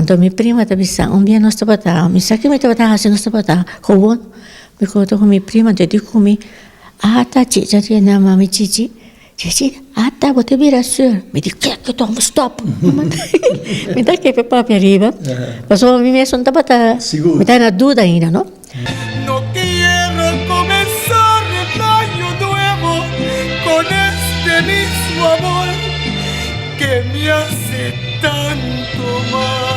Cuando mi prima te avisa, un día no estaba acá, mi sa que me estaba haciendo estaba acá, joven, me conto con mi prima, te digo mi, ata chicha tiene a mami chichi, chichi, ata, vos te miras sur, me dice, que tomo stop, me da che per proprio arriva, ma solo mi sono tabata, mi dai una duda ainda, no? No quiero comenzar el año nuevo con este mismo amor que me hace tanto mal.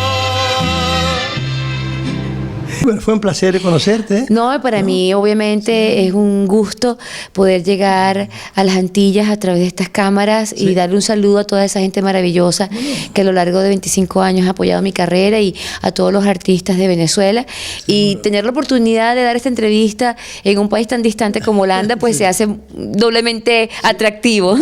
Bueno, fue un placer conocerte. No, para mí obviamente es un gusto poder llegar a las Antillas a través de estas cámaras y darle un saludo a toda esa gente maravillosa que a lo largo de 25 años ha apoyado mi carrera y a todos los artistas de Venezuela. Y tener la oportunidad de dar esta entrevista en un país tan distante como Holanda, pues se hace doblemente atractivo.